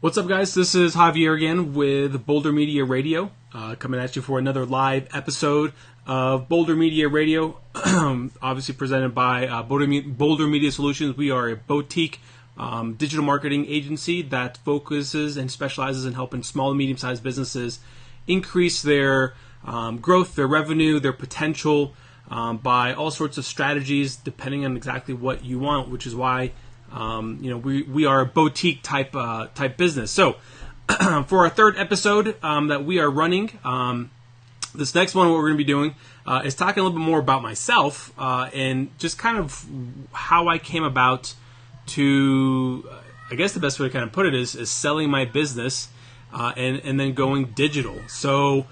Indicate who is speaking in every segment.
Speaker 1: What's up, guys? This is Javier again with Boulder Media Radio, coming at you for another live episode of Boulder Media Radio, obviously presented by Boulder Media Solutions. We are a boutique digital marketing agency that focuses and specializes in helping small and medium-sized businesses increase their growth, their revenue, their potential by all sorts of strategies, depending on exactly what you want, which is why we are a boutique type business. So for our third episode that we are running, this next one, what we're going to be doing is talking a little bit more about myself and just kind of how I came about to, I guess the best way to kind of put it is selling my business and then going digital. So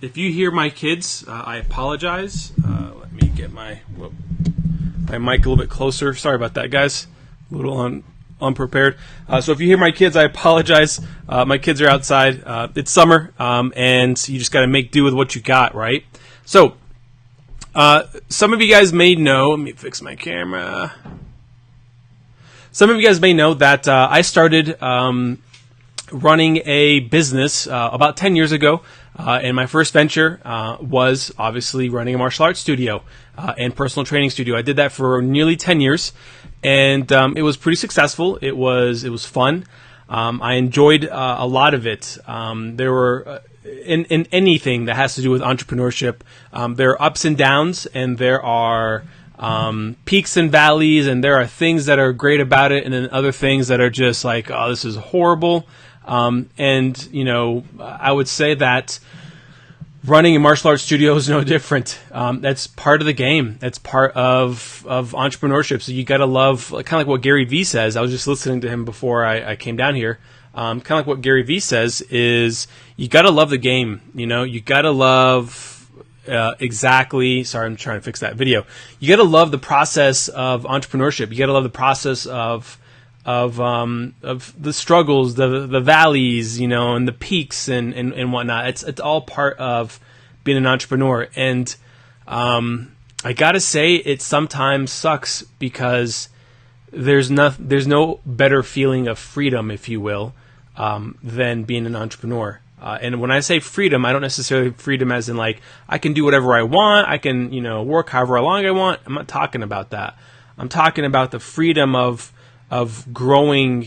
Speaker 1: if you hear my kids, I apologize. Let me get my mic a little bit closer. Sorry about that, guys. A little unprepared. So if you hear my kids, I apologize. My kids are outside. It's summer, and you just got to make do with what you got, right? So some of you guys may know. Let me fix my camera. Some of you guys may know that I started running a business about 10 years ago. And my first venture was obviously running a martial arts studio and personal training studio. I did that for nearly 10 years, and it was pretty successful. It was fun. I enjoyed a lot of it. There were in anything that has to do with entrepreneurship, there are ups and downs, and there are peaks and valleys, and there are things that are great about it, and then other things that are just like, oh, this is horrible. And I would say that running a martial arts studio is no different. That's part of the game. That's part of entrepreneurship. So you got to love, kind of like what Gary Vee says. I was just listening to him before I came down here. Kind of like what Gary Vee says is you got to love the game. You got to love exactly. Sorry, I'm trying to fix that video. You got to love the process of entrepreneurship. You got to love the process of the struggles, the valleys, and the peaks and whatnot. It's all part of being an entrepreneur. And I gotta say, it sometimes sucks because there's no better feeling of freedom, if you will, than being an entrepreneur. And when I say freedom, I don't necessarily freedom as in like I can do whatever I want, I can work however long I want. I'm not talking about that. I'm talking about the freedom of growing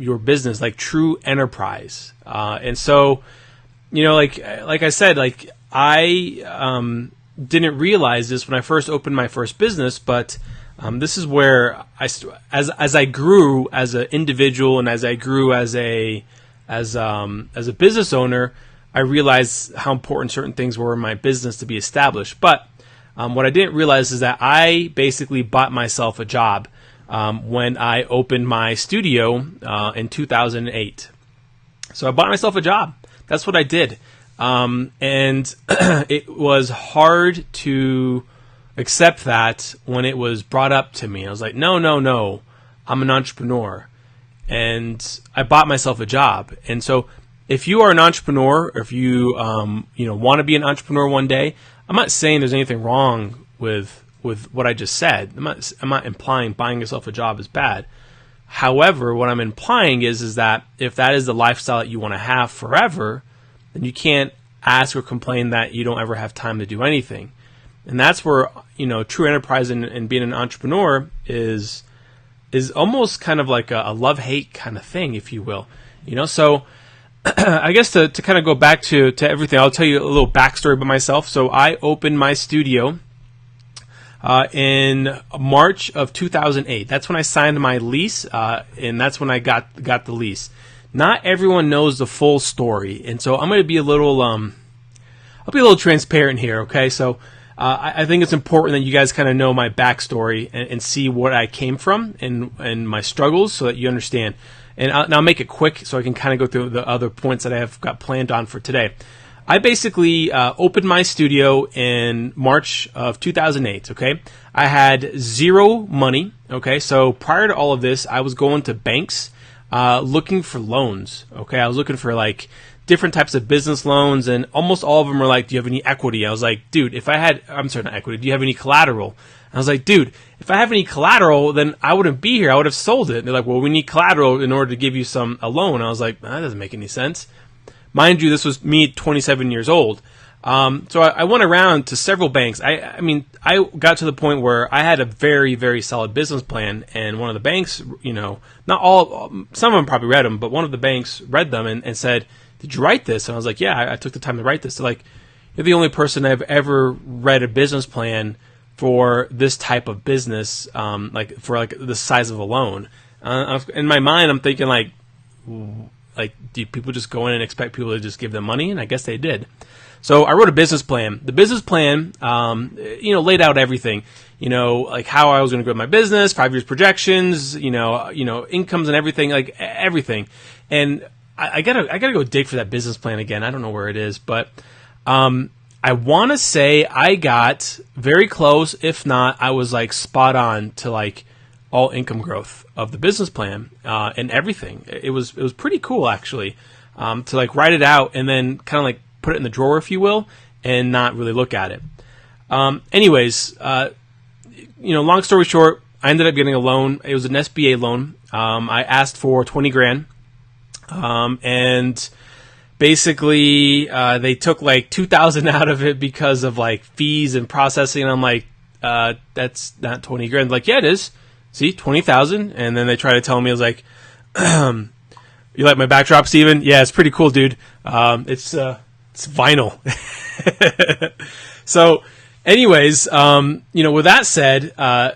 Speaker 1: your business, like true enterprise. And so, like I said, like I didn't realize this when I first opened my first business, but this is where as I grew as an individual and as I grew as a business owner, I realized how important certain things were in my business to be established. But what I didn't realize is that I basically bought myself a job. When I opened my studio in 2008. So I bought myself a job. That's what I did. And it was hard to accept that when it was brought up to me. I was like, no, I'm an entrepreneur. And I bought myself a job. And so if you are an entrepreneur, or if you want to be an entrepreneur one day, I'm not saying there's anything wrong with what I just said. I'm not implying buying yourself a job is bad. However, what I'm implying is that if that is the lifestyle that you want to have forever, then you can't ask or complain that you don't ever have time to do anything. And that's where true enterprise and being an entrepreneur is almost kind of like a love-hate kind of thing, if you will. So I guess to kind of go back to everything, I'll tell you a little backstory about myself. So I opened my studio in March of 2008. That's when I signed my lease, and that's when I got the lease. Not everyone knows the full story, and so I'm going to be a little transparent here. Okay, so I think it's important that you guys kind of know my backstory and see what I came from and my struggles, so that you understand. And I'll make it quick so I can kind of go through the other points that I have got planned on for today. I basically opened my studio in March of 2008, okay? I had zero money, okay? So prior to all of this, I was going to banks looking for loans. Okay, I was looking for like different types of business loans, and almost all of them were like, "Do you have any equity?" I was like, "Dude, I'm sorry, not equity. Do you have any collateral?" I was like, "Dude, if I have any collateral, then I wouldn't be here. I would have sold it." And they're like, "Well, we need collateral in order to give you a loan." I was like, "That doesn't make any sense." Mind you, this was me, 27 years old. So I went around to several banks. I mean, I got to the point where I had a very, very solid business plan, and one of the banks, not all, some of them probably read them, but one of the banks read them and said, "Did you write this?" And I was like, "Yeah, I took the time to write this." They're like, "You're the only person I've ever read a business plan for this type of business, like for like the size of a loan." In my mind, I'm thinking like, do people just go in and expect people to just give them money? And I guess they did. So I wrote a business plan. The business plan, laid out everything, like how I was going to grow my business, 5 years projections, incomes and everything, like everything. And I gotta go dig for that business plan again. I don't know where it is, but I want to say I got very close. If not, I was like spot on to like all income growth of the business plan and everything. It was pretty cool actually to like write it out and then kind of like put it in the drawer, if you will, and not really look at it. Anyways, long story short, I ended up getting a loan. It was an SBA loan. I asked for 20 grand. And basically, they took like 2,000 out of it because of like fees and processing. And I'm like, that's not 20 grand. Like, yeah, it is. See, 20,000. And then they try to tell me, I was like, you like my backdrop, Steven? Yeah, it's pretty cool, dude. It's vinyl. So anyways, with that said, I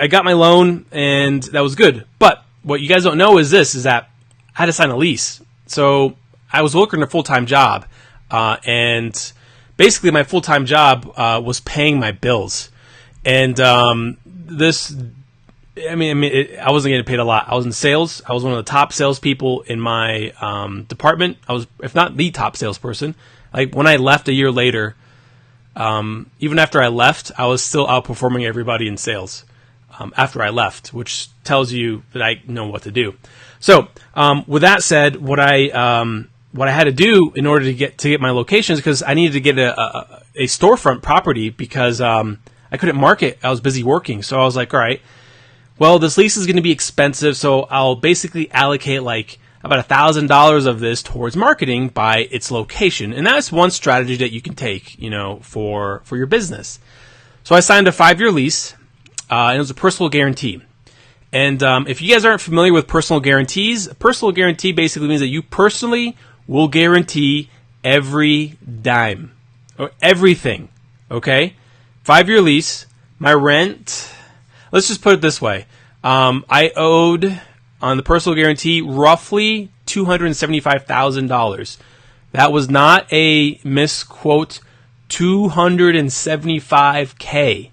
Speaker 1: got my loan and that was good. But what you guys don't know is that I had to sign a lease. So I was working a full-time job, and basically my full-time job was paying my bills. And I wasn't getting paid a lot. I was in sales. I was one of the top salespeople in my department. I was, if not the top salesperson. Like when I left a year later, even after I left, I was still outperforming everybody in sales after I left, which tells you that I know what to do. So, with that said, what I had to do in order to get my locations, because I needed to get a storefront property because I couldn't market. I was busy working. So I was like, all right, well, this lease is going to be expensive, so I'll basically allocate like about $1,000 of this towards marketing by its location. And that's one strategy that you can take, for your business. So I signed a 5-year lease, and it was a personal guarantee. And if you guys aren't familiar with personal guarantees, a personal guarantee basically means that you personally will guarantee every dime or everything. Okay? 5-year lease, my rent, let's just put it this way. I owed on the personal guarantee roughly $275,000. That was not a misquote, $275K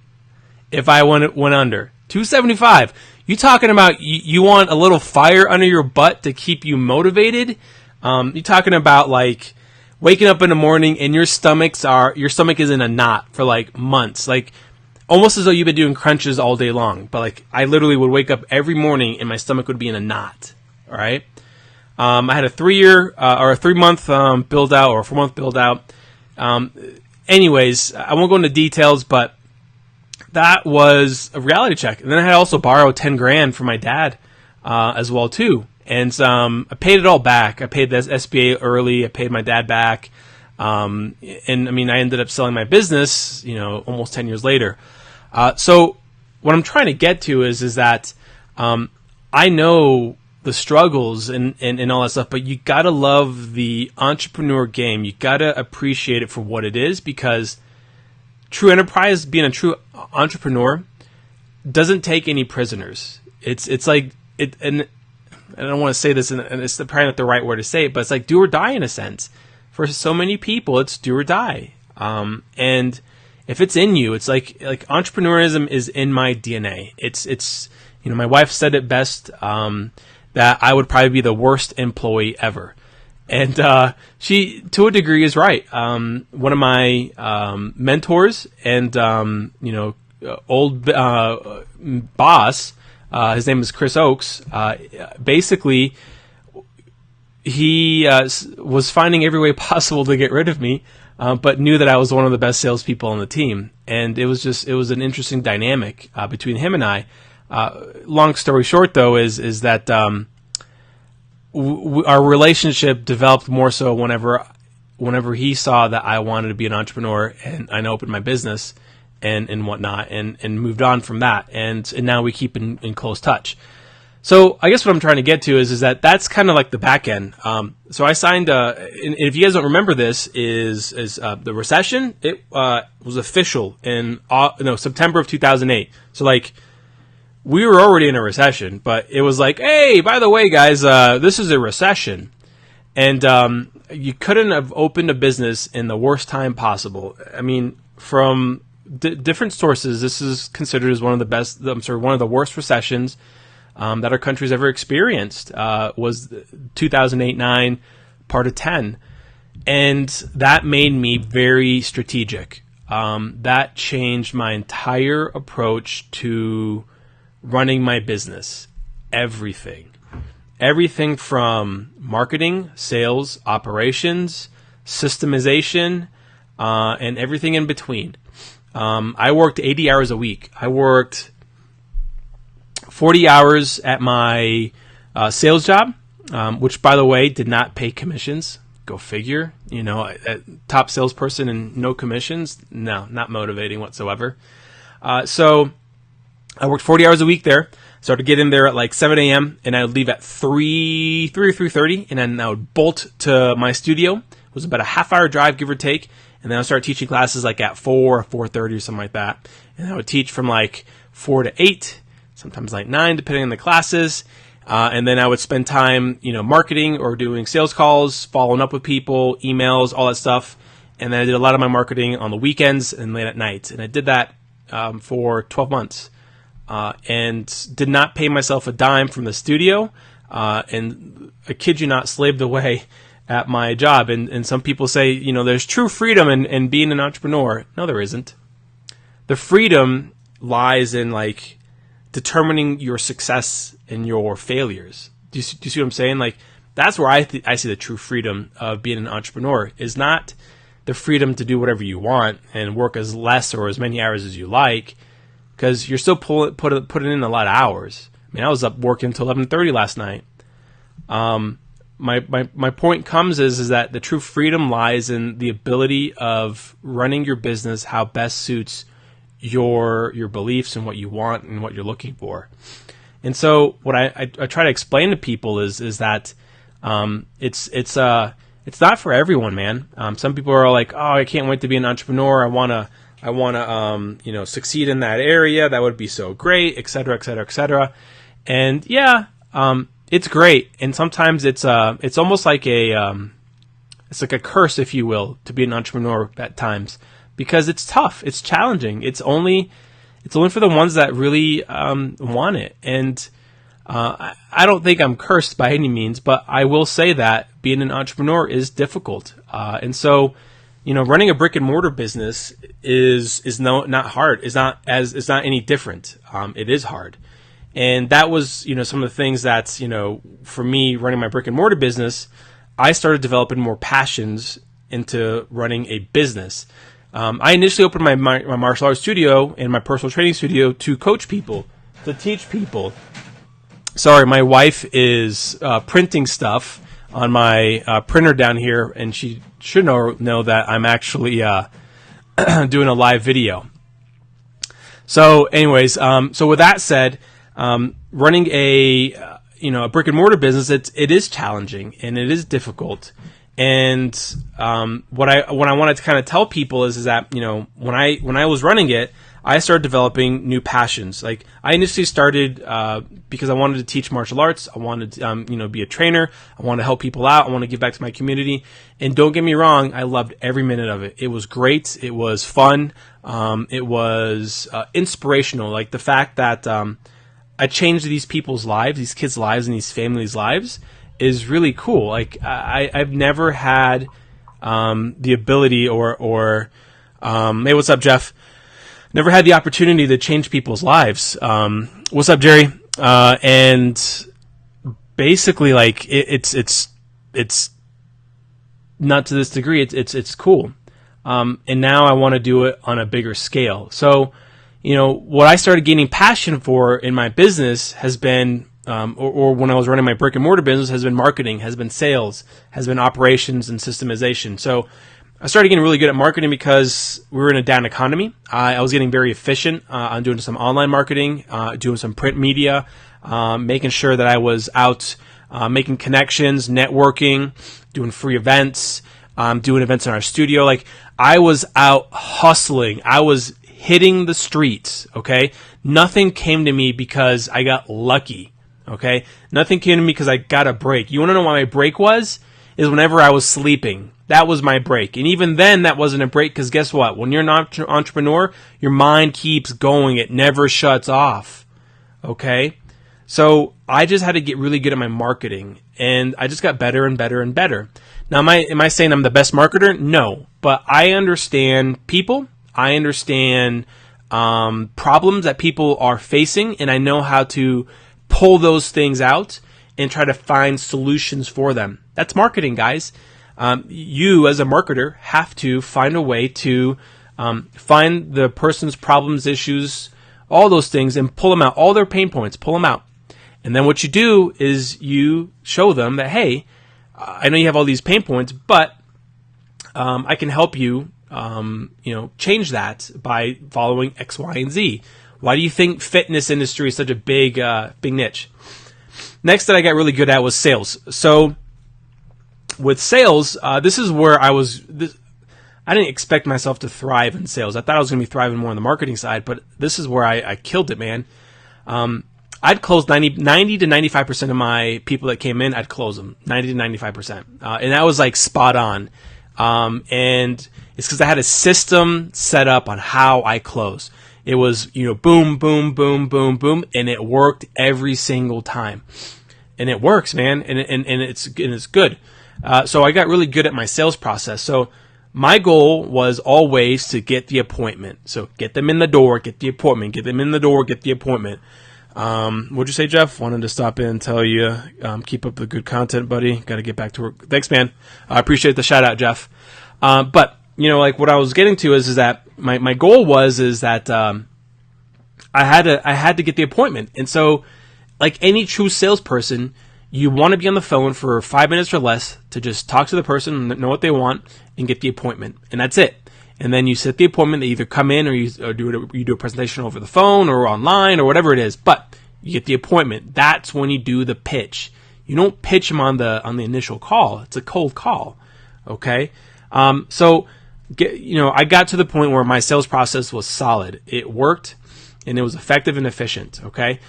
Speaker 1: if I went under. $275. You talking about you want a little fire under your butt to keep you motivated? You talking about like waking up in the morning and your stomach is in a knot for like months, like almost as though you've been doing crunches all day long. But like I literally would wake up every morning and my stomach would be in a knot. All right. I had a 3-year or a 3-month build out or a 4-month build out. Anyways, I won't go into details, but that was a reality check. And then I had also borrowed 10 grand from my dad as well too. And I paid it all back. I paid the SBA early. I paid my dad back. And I mean, I ended up selling my business, almost 10 years later. So what I'm trying to get to is that I know the struggles and all that stuff, but you gotta love the entrepreneur game. You gotta appreciate it for what it is, because true enterprise, being a true entrepreneur, doesn't take any prisoners. It's like it, and I don't want to say this, and it's probably not the right word to say it, but it's like do or die in a sense. For so many people, it's do or die. And if it's in you, it's like entrepreneurism is in my DNA. It's my wife said it best, that I would probably be the worst employee ever. And she, to a degree, is right. One of my mentors and old boss his name is Chris Oakes. Basically, he was finding every way possible to get rid of me, but knew that I was one of the best salespeople on the team. And it was an interesting dynamic between him and I. Long story short, though, is that our relationship developed more so whenever he saw that I wanted to be an entrepreneur and I opened my business and whatnot, and moved on from that. And now we keep in close touch. So I guess what I'm trying to get to is that that's kind of like the back end. So I signed, and if you guys don't remember this, is the recession. It was official in September of 2008. So like we were already in a recession, but it was like, hey, by the way, guys, this is a recession, and you couldn't have opened a business in the worst time possible. I mean, from different sources, this is considered as one of the worst recessions that our country's ever experienced. Was 2008-9, part of 10. And that made me very strategic. That changed my entire approach to running my business. Everything from marketing, sales, operations, systemization, and everything in between. I worked 80 hours a week. I worked 40 hours at my sales job, which, by the way, did not pay commissions. Go figure. A top salesperson and no commissions? No, not motivating whatsoever. So I worked 40 hours a week there. Started getting there at like 7 a.m. and I would leave at 3 or 3:30, and then I would bolt to my studio. It was about a half-hour drive, give or take. And then I would start teaching classes like at 4 or 4:30 or something like that. And I would teach from like 4 to 8, sometimes like 9, depending on the classes. And then I would spend time, marketing or doing sales calls, following up with people, emails, all that stuff. And then I did a lot of my marketing on the weekends and late at night. And I did that for 12 months. And did not pay myself a dime from the studio. And I kid you not, slaved away at my job. And some people say, there's true freedom in being an entrepreneur. No, there isn't. The freedom lies in like determining your success and your failures. Do you see what I'm saying? Like that's where I see the true freedom of being an entrepreneur, is not the freedom to do whatever you want and work as less or as many hours as you like, because you're still putting in a lot of hours. I mean, I was up working until 11:30 last night. My point comes is that the true freedom lies in the ability of running your business how best suits your beliefs and what you want and what you're looking for. And so what I try to explain to people is that it's not for everyone, man. Some people are like, oh, I can't wait to be an entrepreneur. I wanna succeed in that area. That would be so great, et cetera, et cetera, et cetera. And yeah, it's great. And sometimes it's almost like it's like a curse, if you will, to be an entrepreneur at times, because it's tough. It's challenging. It's only for the ones that really want it. And I don't think I'm cursed by any means, but I will say that being an entrepreneur is difficult. And so, running a brick and mortar business is not hard. It's not any different. It is hard. And that was, some of the things that, for me running my brick and mortar business, I started developing more passions into running a business. I initially opened my martial arts studio and my personal training studio to coach people, to teach people. Sorry, my wife is printing stuff on my printer down here, and she should know that I'm actually doing a live video. So anyways, so with that said, running a brick and mortar business, it is challenging and it is difficult. And what I wanted to kind of tell people is that when I was running it, I started developing new passions. Like I initially started because I wanted to teach martial arts. I wanted to be a trainer. I wanted to help people out. I want to give back to my community. And don't get me wrong, I loved every minute of it. It was great. It was fun. It was inspirational. Like the fact that I changed these people's lives, these kids' lives, and these families' lives is really cool. Like I've never had the ability or hey, what's up, Jeff? Never had the opportunity to change people's lives. What's up, Jerry? And basically, like it's not to this degree. It's cool. And now I want to do it on a bigger scale. So, what I started gaining passion for in my business has been, or when I was running my brick-and-mortar business, has been marketing, has been sales, has been operations and systemization. So I started getting really good at marketing because we were in a down economy. I was getting very efficient on doing some online marketing, doing some print media, making sure that I was out making connections, networking, doing free events, doing events in our studio. Like, I was out hustling. I was hitting the streets, okay? Nothing came to me because I got lucky, okay? Nothing came to me because I got a break. You want to know what my break was? Is whenever I was sleeping. That was my break. And even then, that wasn't a break because guess what? When you're an entrepreneur, your mind keeps going. It never shuts off, okay? So I just had to get really good at my marketing, and I just got better and better and better. Now, am I saying I'm the best marketer? No, but I understand people. I understand problems that people are facing, and I know how to pull those things out and try to find solutions for them. That's marketing, guys. You, as a marketer, have to find a way to find the person's problems, issues, all those things, and pull them out. All their pain points, pull them out. And then what you do is you show them that, hey, I know you have all these pain points, but I can help you, change that by following X, Y, and Z. Why do you think fitness industry is such a big niche? Next that I got really good at was sales. So with sales, this is where I didn't expect myself to thrive in sales. I thought I was going to be thriving more on the marketing side, but this is where I killed it, man. I'd close 90 to 95% of my people that came in, I'd close them, 90 to 95%. And that was like spot on. And it's because I had a system set up on how I close. It was, boom, boom, boom, boom, boom, and it worked every single time. And it works, man, and it's good. So I got really good at my sales process. So my goal was always to get the appointment. So get them in the door, get the appointment, get them in the door, get the appointment. What'd you say, Jeff? Wanted to stop in and tell you, keep up the good content, buddy. Got to get back to work. Thanks, man. I appreciate the shout out, Jeff. But like what I was getting to is that my goal was that I had to get the appointment. And so, like any true salesperson, you want to be on the phone for 5 minutes or less to just talk to the person, know what they want, and get the appointment. And that's it. And then you set the appointment. They either come in or you do a presentation over the phone or online or whatever it is. But you get the appointment. That's when you do the pitch. You don't pitch them on the initial call. It's a cold call. Okay. So I got to the point where my sales process was solid. It worked, and it was effective and efficient. Okay.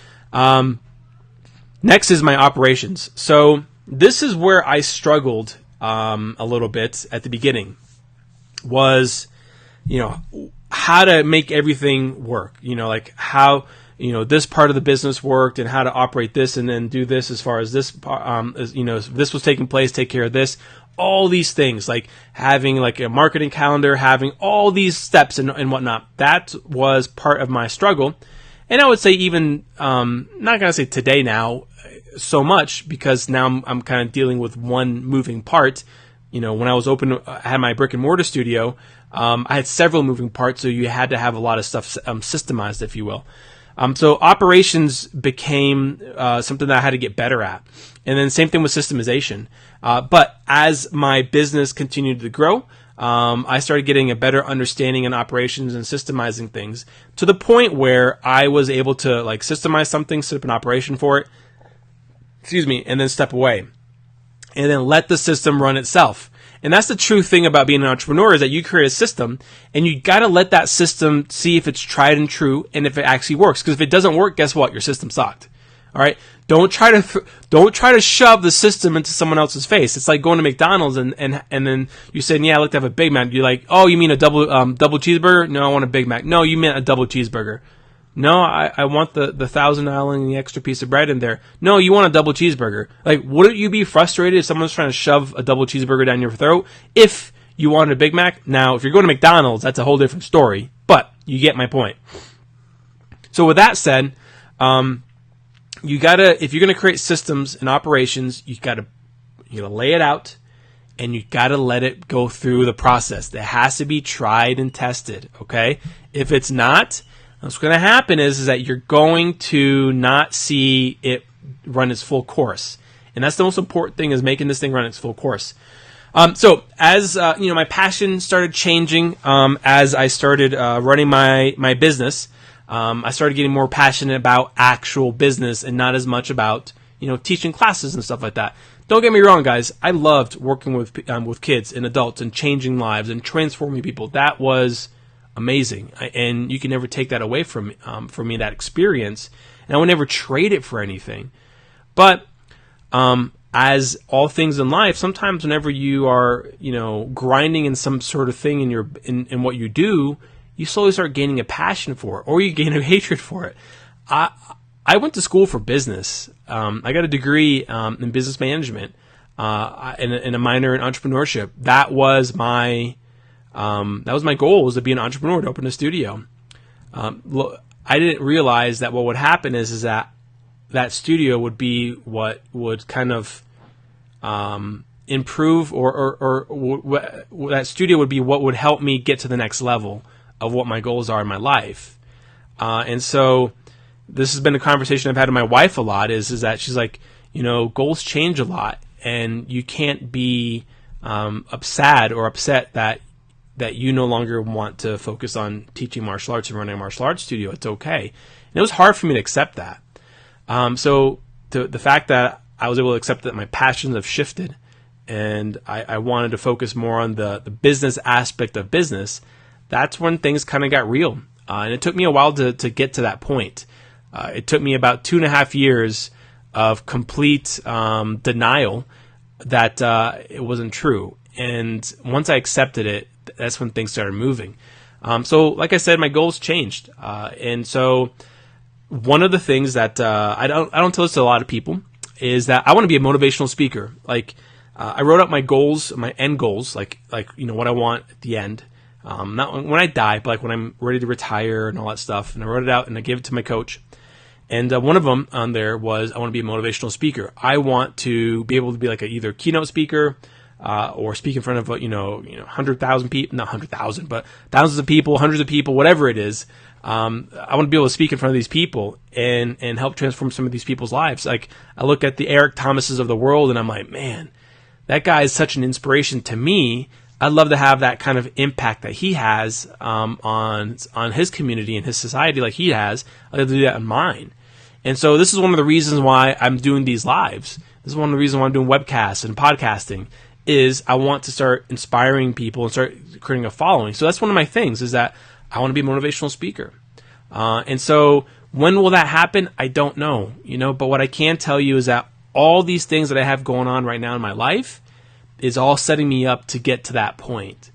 Speaker 1: Next is my operations. So this is where I struggled a little bit at the beginning. Was how to make everything work, like how, this part of the business worked and how to operate this and then do this as far as this, if this was taking place, take care of this, all these things, like having like a marketing calendar, having all these steps and whatnot. That was part of my struggle. And I would say even, not going to say today now so much because now I'm kind of dealing with one moving part. When I was I had my brick-and-mortar studio, I had several moving parts, so you had to have a lot of stuff systemized, if you will. So operations became something that I had to get better at. And then same thing with systemization. But as my business continued to grow, I started getting a better understanding in operations and systemizing things to the point where I was able to like systemize something, set up an operation for it, and then step away. And then let the system run itself. And that's the true thing about being an entrepreneur is that you create a system and you got to let that system see if it's tried and true and if it actually works. Because if it doesn't work, guess what? Your system sucked. All right. Don't try to shove the system into someone else's face. It's like going to McDonald's and then you saying, yeah, I'd like to have a Big Mac. You're like, oh, you mean a double cheeseburger? No, I want a Big Mac. No, you meant a double cheeseburger. No, I want the $1,000 and the extra piece of bread in there. No, you want a double cheeseburger. Like, wouldn't you be frustrated if someone's trying to shove a double cheeseburger down your throat if you wanted a Big Mac? Now, if you're going to McDonald's, that's a whole different story. But you get my point. So with that said, if you're gonna create systems and operations, you gotta lay it out, and you gotta let it go through the process. It has to be tried and tested. Okay, if it's not, what's gonna happen is that you're going to not see it run its full course, and that's the most important thing, is making this thing run its full course. So as my passion started changing as I started running my business. I started getting more passionate about actual business and not as much about teaching classes and stuff like that. Don't get me wrong, guys. I loved working with kids and adults and changing lives and transforming people. That was amazing, and you can never take that away from me, that experience. And I would never trade it for anything. But as all things in life, sometimes whenever you are grinding in some sort of thing in what you do, you slowly start gaining a passion for it, or you gain a hatred for it. I went to school for business. I got a degree in business management and a minor in entrepreneurship. That was my goal, was to be an entrepreneur, to open a studio. I didn't realize that what would happen is that studio would be what would kind of improve, or that studio would be what would help me get to the next level of what my goals are in my life. And so this has been a conversation I've had with my wife a lot, is that she's like, goals change a lot, and you can't be sad or upset that you no longer want to focus on teaching martial arts and running a martial arts studio. It's okay. And it was hard for me to accept that. So the fact that I was able to accept that my passions have shifted, and I wanted to focus more on the business aspect of business, that's when things kind of got real. And it took me a while to get to that point. It took me about 2.5 years of complete denial that it wasn't true. And once I accepted it, that's when things started moving. So like I said, my goals changed. And so one of the things that I don't tell this to a lot of people is that I want to be a motivational speaker. Like I wrote out my goals, my end goals, like what I want at the end. Not when I die, but like when I'm ready to retire and all that stuff. And I wrote it out and I gave it to my coach. And one of them on there was, I want to be a motivational speaker. I want to be able to be like either a keynote speaker or speak in front of 100,000 people, not 100,000, but thousands of people, hundreds of people, whatever it is. I want to be able to speak in front of these people and help transform some of these people's lives. Like I look at the Eric Thomases of the world and I'm like, man, that guy is such an inspiration to me. I'd love to have that kind of impact that he has on his community and his society like he has. I'd love to do that on mine. And so this is one of the reasons why I'm doing these lives. This is one of the reasons why I'm doing webcasts and podcasting, is I want to start inspiring people and start creating a following. So that's one of my things, is that I want to be a motivational speaker. And so when will that happen? I don't know, but what I can tell you is that all these things that I have going on right now in my life is all setting me up to get to that point.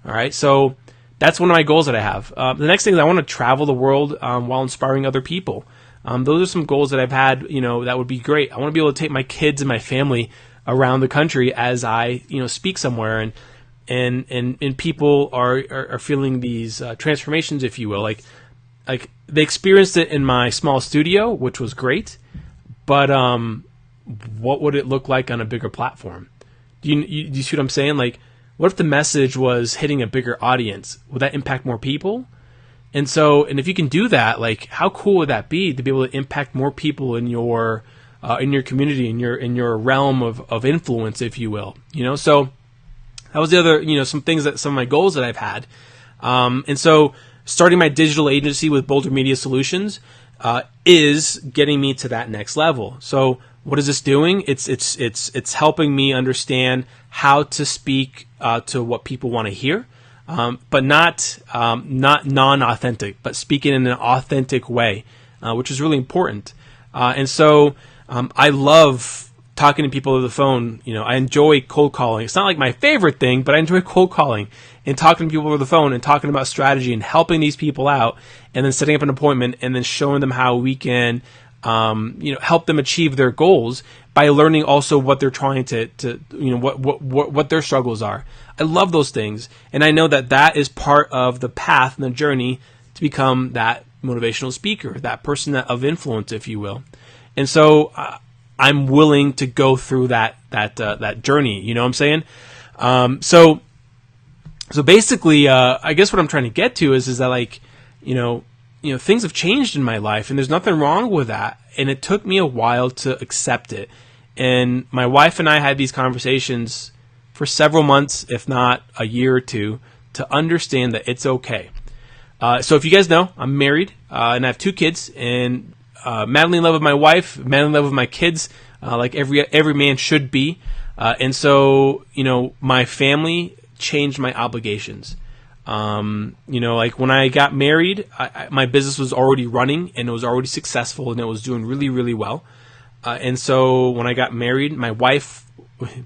Speaker 1: All right. So that's one of my goals that I have. The next thing is I want to travel the world while inspiring other people. Those are some goals that I've had, that would be great. I want to be able to take my kids and my family around the country as I, speak somewhere, and people are feeling these transformations, if you will. Like they experienced it in my small studio, which was great, but what would it look like on a bigger platform? Do you see what I'm saying? Like, what if the message was hitting a bigger audience? Would that impact more people? And if you can do that, like, how cool would that be to be able to impact more people in your community, in your realm of influence, if you will, So that was the other, some of my goals that I've had. And so starting my digital agency with Boulder Media Solutions is getting me to that next level. So what is this doing? It's helping me understand how to speak to what people want to hear. But not non-authentic, but speaking in an authentic way, which is really important. And so I love talking to people over the phone. I enjoy cold calling. It's not like my favorite thing, but I enjoy cold calling and talking to people over the phone and talking about strategy and helping these people out, and then setting up an appointment and then showing them how we can help them achieve their goals by learning also what they're trying to what their struggles are. I love those things, and I know that is part of the path and the journey to become that motivational speaker, that person of influence, if you will. And so I'm willing to go through that journey. You know what I'm saying? So basically, I guess what I'm trying to get to is that, like, things have changed in my life, and there's nothing wrong with that. And it took me a while to accept it. And my wife and I had these conversations for several months, if not a year or two, to understand that it's okay. So if you guys know, I'm married, and I have 2 kids, and madly in love with my wife, madly in love with my kids, like every man should be. And so, my family changed my obligations. Like when I got married, my business was already running, and it was already successful, and it was doing really, really well. And so when I got married, my wife,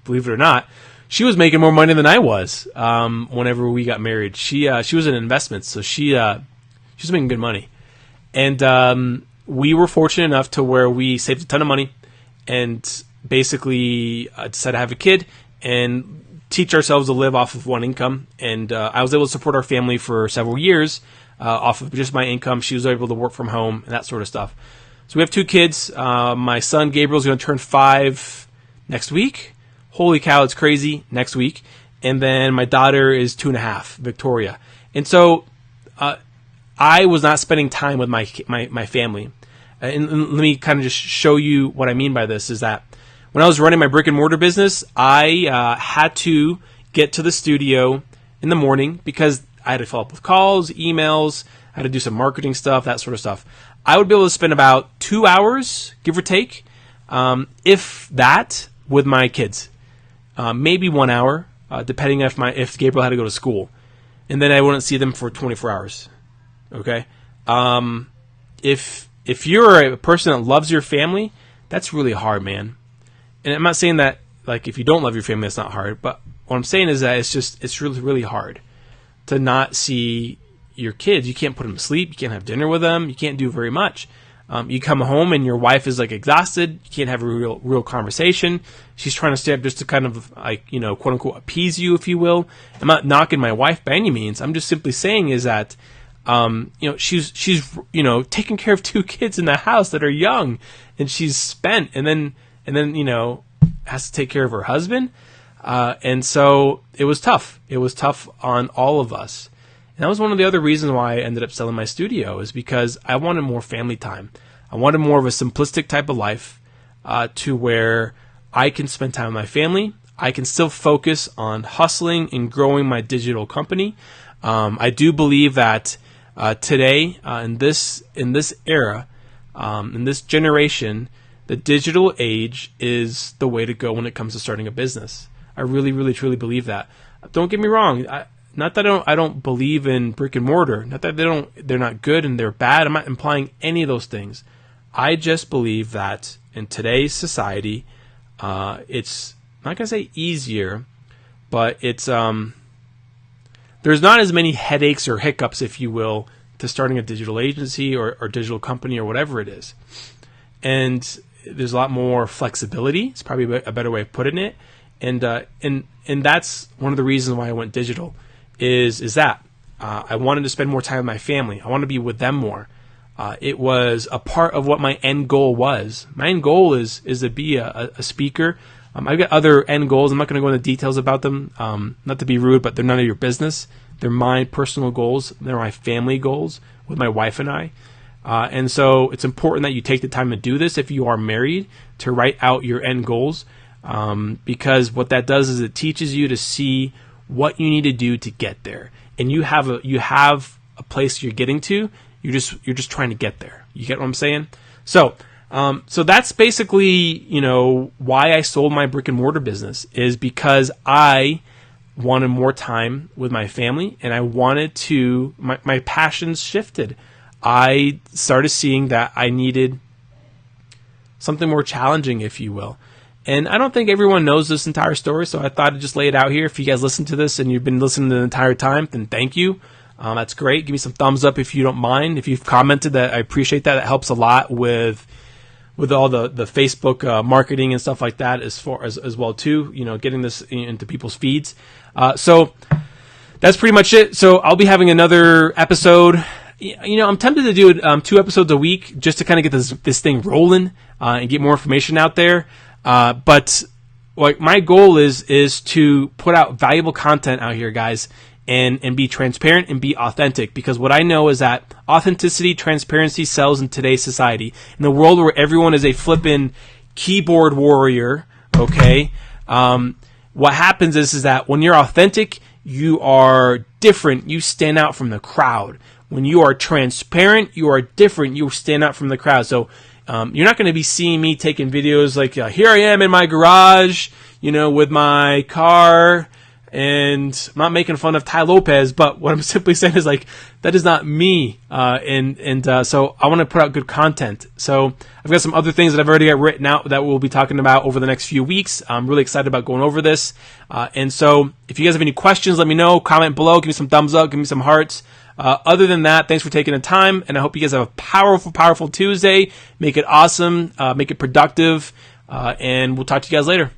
Speaker 1: believe it or not, she was making more money than I was. Whenever we got married, she was in investments, so she was making good money, and we were fortunate enough to where we saved a ton of money, and basically decided to have a kid and teach ourselves to live off of one income. And I was able to support our family for several years off of just my income. She was able to work from home and that sort of stuff. So we have 2 kids. My son Gabriel's going to turn 5 next week. Holy cow, it's crazy, next week. And then my daughter is 2.5, Victoria. And so I was not spending time with my family. And let me kind of just show you what I mean by this, is that when I was running my brick-and-mortar business, I had to get to the studio in the morning because I had to follow up with calls, emails, I had to do some marketing stuff, that sort of stuff. I would be able to spend about 2 hours, give or take, if that, with my kids. Maybe 1 hour, depending if Gabriel had to go to school. And then I wouldn't see them for 24 hours. Okay? If you're a person that loves your family, that's really hard, man. And I'm not saying that, like, if you don't love your family, that's not hard. But what I'm saying is that it's really, really hard to not see your kids. You can't put them to sleep. You can't have dinner with them. You can't do very much. You come home and your wife is, like, exhausted. You can't have a real conversation. She's trying to stay up just to kind of, like, quote unquote, appease you, if you will. I'm not knocking my wife by any means. I'm just simply saying is that, she's taking care of 2 kids in the house that are young, and she's spent, and then has to take care of her husband. And so it was tough. It was tough on all of us. And that was one of the other reasons why I ended up selling my studio, is because I wanted more family time. I wanted more of a simplistic type of life, to where I can spend time with my family. I can still focus on hustling and growing my digital company. I do believe that today, in this era, in this generation, the digital age is the way to go when it comes to starting a business. I really, really, truly believe that. Don't get me wrong. Not that I don't believe in brick and mortar. Not that they're not good and they're bad. I'm not implying any of those things. I just believe that in today's society, it's not gonna say easier, but it's there's not as many headaches or hiccups, if you will, to starting a digital agency or digital company or whatever it is. And there's a lot more flexibility. It's probably a better way of putting it. And that's one of the reasons why I went digital. Is that I wanted to spend more time with my family. I wanted to be with them more. It was a part of what my end goal was. My end goal is to be a speaker. I've got other end goals. I'm not going to go into details about them. Not to be rude, but they're none of your business. They're my personal goals. They're my family goals with my wife and I. And so it's important that you take the time to do this if you are married, to write out your end goals, because what that does is it teaches you to see what you need to do to get there. And you have a place you're getting to. You're just trying to get there. You get what I'm saying? So that's basically, why I sold my brick and mortar business, is because I wanted more time with my family, and I wanted to, my passions shifted. I started seeing that I needed something more challenging, if you will. And I don't think everyone knows this entire story, so I thought I'd just lay it out here. If you guys listen to this and you've been listening the entire time, then thank you. That's great. Give me some thumbs up if you don't mind. If you've commented, that I appreciate that. That helps a lot with all the Facebook marketing and stuff like that, as well too. Getting this into people's feeds. So that's pretty much it. So I'll be having another episode. I'm tempted to do 2 episodes a week just to kind of get this thing rolling. and get more information out there. But like my goal is to put out valuable content out here, guys, and be transparent and be authentic, because what I know is that authenticity, transparency sells in today's society. In the world where everyone is a flippin' keyboard warrior, okay, what happens is that when you're authentic, you are different. You stand out from the crowd. When you are transparent, you are different. You stand out from the crowd. So you're not going to be seeing me taking videos like, here I am in my garage, with my car, and I'm not making fun of Ty Lopez, but what I'm simply saying is like, that is not me. So I want to put out good content. So I've got some other things that I've already got written out that we'll be talking about over the next few weeks. I'm really excited about going over this. And so if you guys have any questions, let me know. Comment below. Give me some thumbs up. Give me some hearts. Other than that, thanks for taking the time, and I hope you guys have a powerful, powerful Tuesday. Make it awesome. Make it productive. And we'll talk to you guys later.